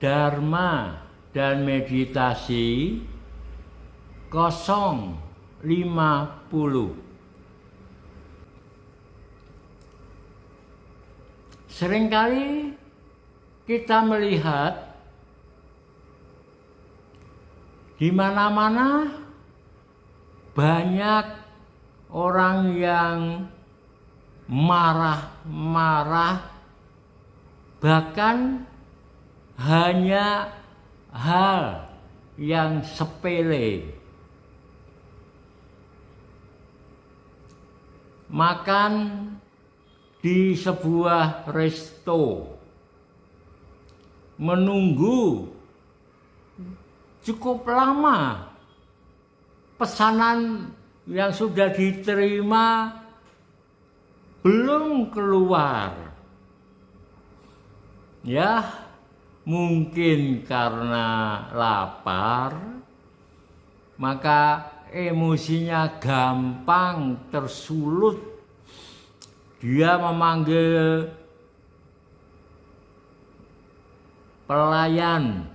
Dharma dan meditasi 050. Seringkali kita melihat di mana-mana banyak orang yang marah-marah, bahkan hanya hal yang sepele. Makan di sebuah resto, menunggu cukup lama, pesanan yang sudah diterima belum keluar. Ya, mungkin karena lapar, maka emosinya gampang tersulut. Dia memanggil pelayan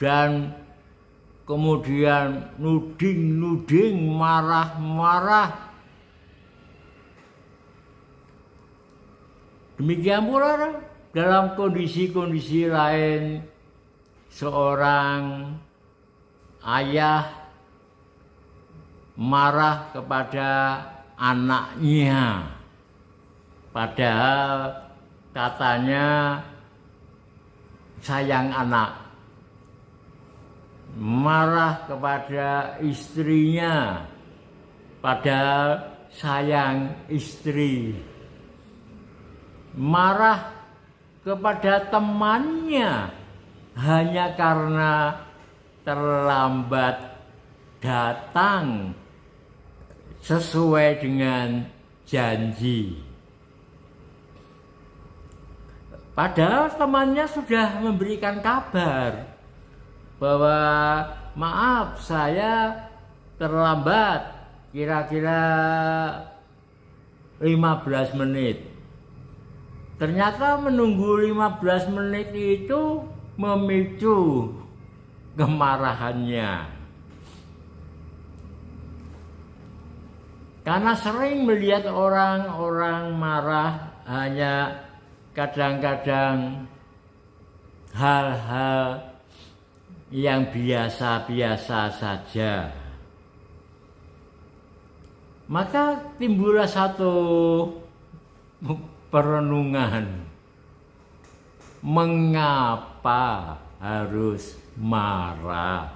dan kemudian nuding-nuding, marah-marah. Demikian pula dalam kondisi-kondisi lain, seorang ayah marah kepada anaknya, padahal katanya sayang anak. Marah kepada istrinya, padahal sayang istri. Marah kepada temannya hanya karena terlambat datang sesuai dengan janji. Padahal temannya sudah memberikan kabar bahwa maaf, saya terlambat kira-kira 15 menit. Ternyata menunggu 15 menit itu memicu kemarahannya. Karena sering melihat orang-orang marah hanya kadang-kadang hal-hal yang biasa-biasa saja. Maka timbullah satu perenungan. Mengapa harus marah?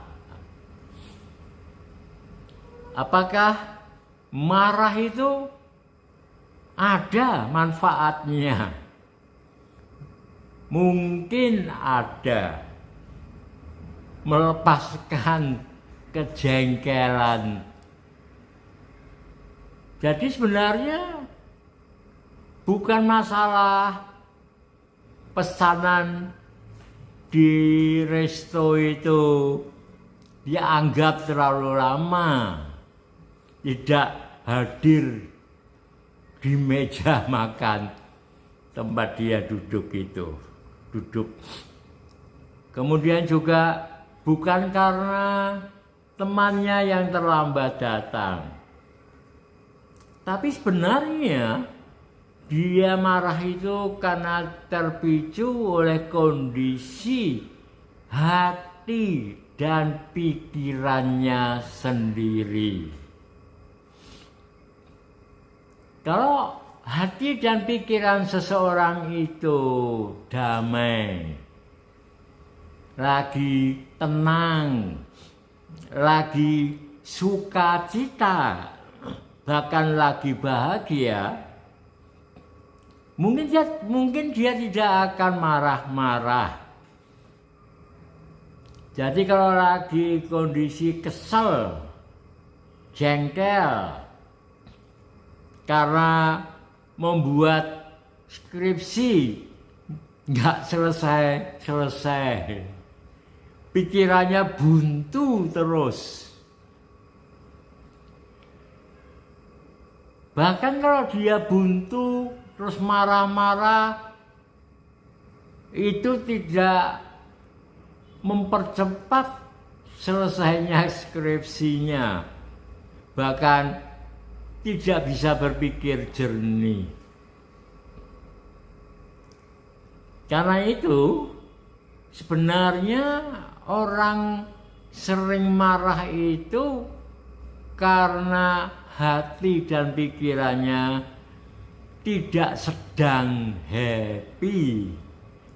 Apakah marah itu ada manfaatnya? Mungkin ada. Melepaskan kejengkelan. Jadi sebenarnya bukan masalah pesanan di resto itu dianggap terlalu lama, tidak hadir di meja makan tempat dia duduk. Kemudian juga bukan karena temannya yang terlambat datang, tapi sebenarnya dia marah itu karena terpicu oleh kondisi hati dan pikirannya sendiri. Kalau hati dan pikiran seseorang itu damai, lagi tenang, lagi sukacita, bahkan lagi bahagia, mungkin dia tidak akan marah-marah. Jadi kalau lagi kondisi kesel, jengkel karena membuat skripsi nggak selesai, pikirannya buntu terus. Bahkan kalau dia buntu terus marah-marah, itu tidak mempercepat selesainya skripsinya, bahkan tidak bisa berpikir jernih. Karena itu sebenarnya orang sering marah itu karena hati dan pikirannya tidak sedang happy,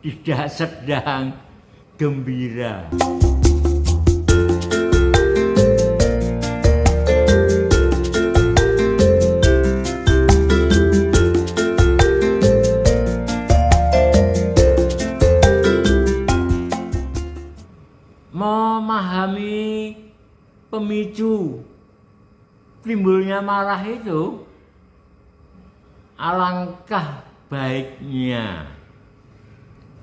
tidak sedang gembira. Memahami pemicu timbulnya marah itu alangkah baiknya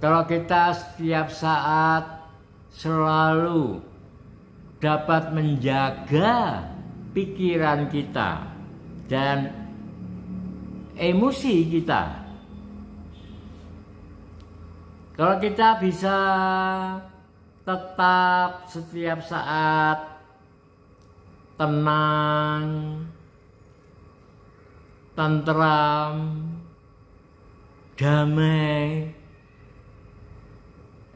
kalau kita setiap saat selalu dapat menjaga pikiran kita dan emosi kita. Kalau kita bisa tetap setiap saat tenang, tentram, damai,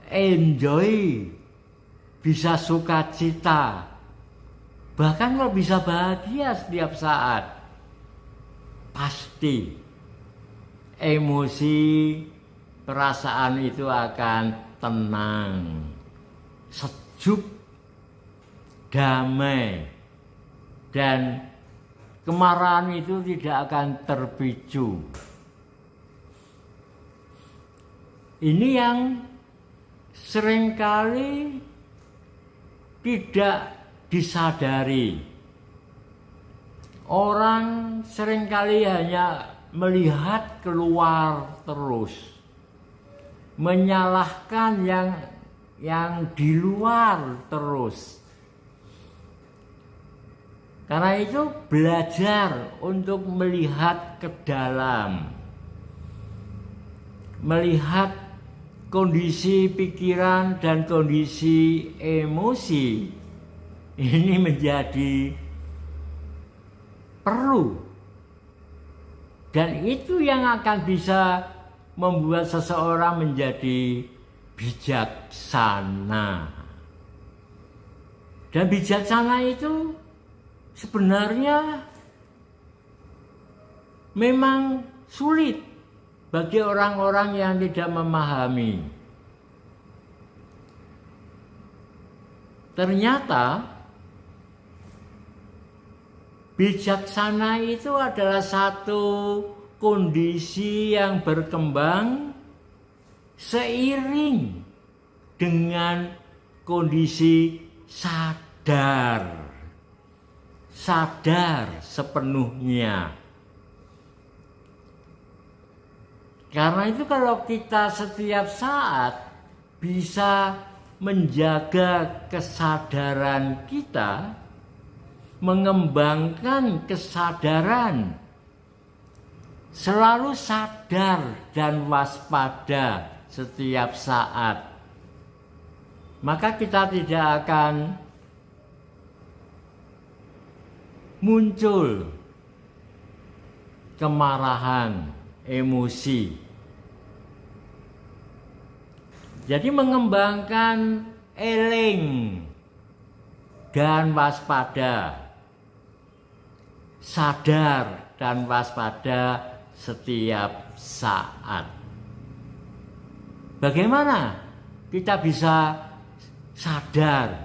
enjoy, bisa sukacita, bahkan kalau bisa bahagia setiap saat, pasti emosi, perasaan itu akan tenang, sejuk, damai, dan kemarahan itu tidak akan terpicu. Ini yang seringkali tidak disadari. Orang seringkali hanya melihat keluar terus, menyalahkan yang di luar terus. Karena itu belajar untuk melihat ke dalam, melihat kondisi pikiran dan kondisi emosi ini menjadi perlu, dan itu yang akan bisa membuat seseorang menjadi bijaksana. Dan bijaksana itu sebenarnya memang sulit bagi orang-orang yang tidak memahami. Ternyata bijaksana itu adalah satu kondisi yang berkembang seiring dengan kondisi sadar sepenuhnya. Karena itu kalau kita setiap saat bisa menjaga kesadaran kita, mengembangkan kesadaran, selalu sadar dan waspada setiap saat, maka kita tidak akan muncul kemarahan, emosi. Jadi mengembangkan eling dan waspada, sadar dan waspada setiap saat. Bagaimana kita bisa sadar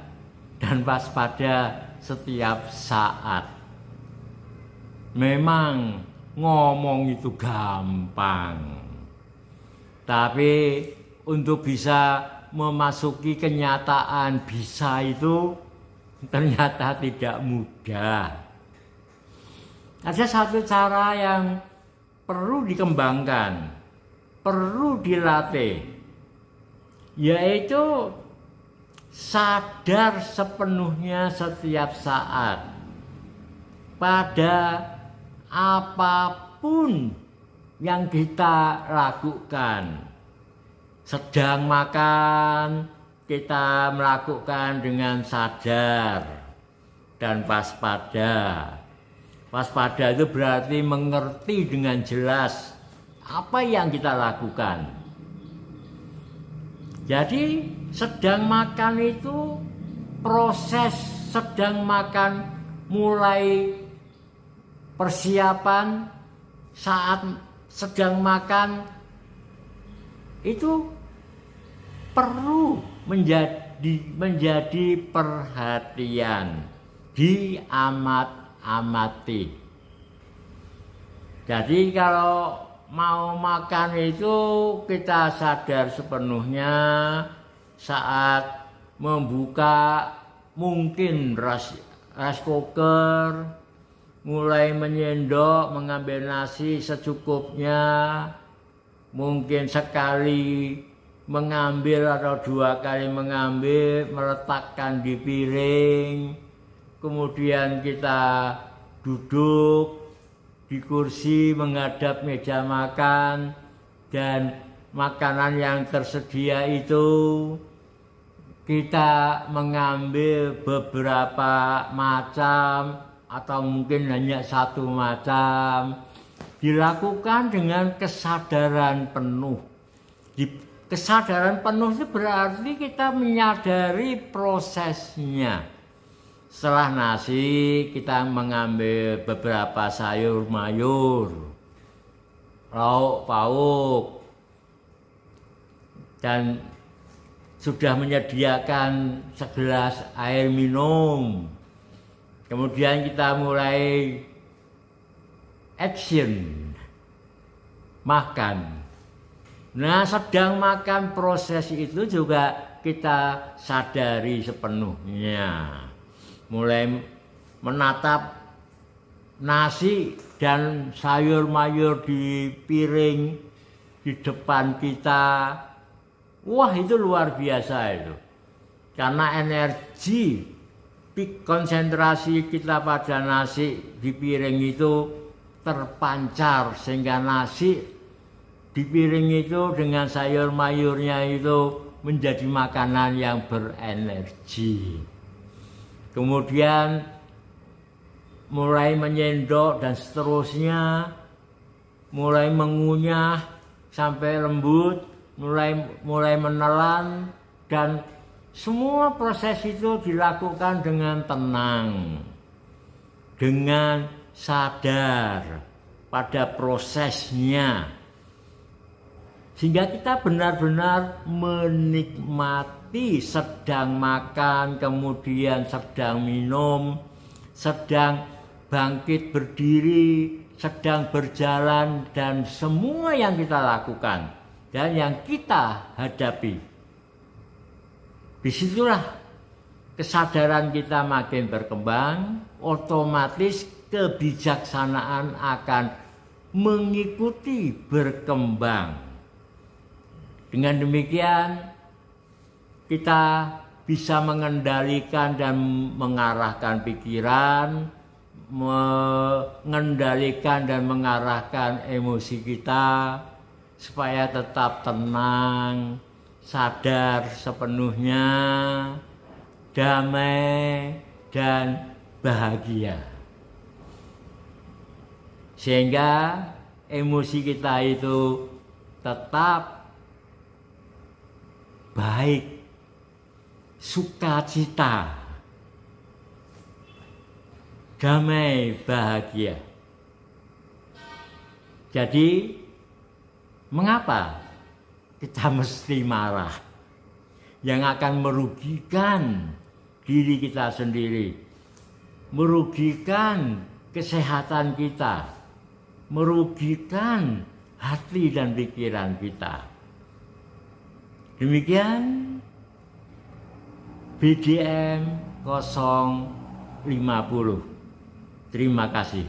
dan waspada setiap saat? Memang ngomong itu gampang, tapi untuk bisa memasuki kenyataan bisa itu ternyata tidak mudah. Ada satu cara yang perlu dikembangkan, perlu dilatih, yaitu sadar sepenuhnya setiap saat pada apapun yang kita lakukan. sedang makan kita melakukan dengan sadar dan waspada. Waspada itu berarti mengerti dengan jelas apa yang kita lakukan. Jadi sedang makan itu proses sedang makan mulai persiapan saat sedang makan itu perlu menjadi perhatian, diamati. Jadi kalau mau makan itu kita sadar sepenuhnya saat membuka mungkin rice cooker, mulai menyendok mengambil nasi secukupnya, mungkin sekali mengambil atau 2 kali mengambil, meletakkan di piring, kemudian kita duduk di kursi menghadap meja makan, dan makanan yang tersedia itu kita mengambil beberapa macam atau mungkin hanya 1 macam, dilakukan dengan kesadaran penuh. Kesadaran penuh itu berarti kita menyadari prosesnya. Setelah nasi kita mengambil beberapa sayur mayur, lauk pauk, dan sudah menyediakan segelas air minum. Kemudian kita mulai action, makan. Nah, sedang makan proses itu juga kita sadari sepenuhnya. Mulai menatap nasi dan sayur mayur di piring di depan kita. Wah, itu luar biasa itu. Karena energi peak konsentrasi kita pada nasi di piring itu terpancar, sehingga nasi di piring itu dengan sayur mayurnya itu menjadi makanan yang berenergi. Kemudian mulai menyendok dan seterusnya, mulai mengunyah sampai lembut, mulai menelan, dan semua proses itu dilakukan dengan tenang, dengan sadar pada prosesnya. Sehingga kita benar-benar menikmati sedang makan, kemudian sedang minum, sedang bangkit berdiri, sedang berjalan, dan semua yang kita lakukan dan yang kita hadapi. Disitulah kesadaran kita makin berkembang, otomatis kebijaksanaan akan mengikuti berkembang. Dengan demikian, kita bisa mengendalikan dan mengarahkan pikiran, mengendalikan dan mengarahkan emosi kita supaya tetap tenang, sadar sepenuhnya, damai, dan bahagia. Sehingga emosi kita itu tetap baik, sukacita, damai, bahagia. Jadi, mengapa kita mesti marah? Yang akan merugikan diri kita sendiri, merugikan kesehatan kita, merugikan hati dan pikiran kita. Demikian BDM 050. Terima kasih.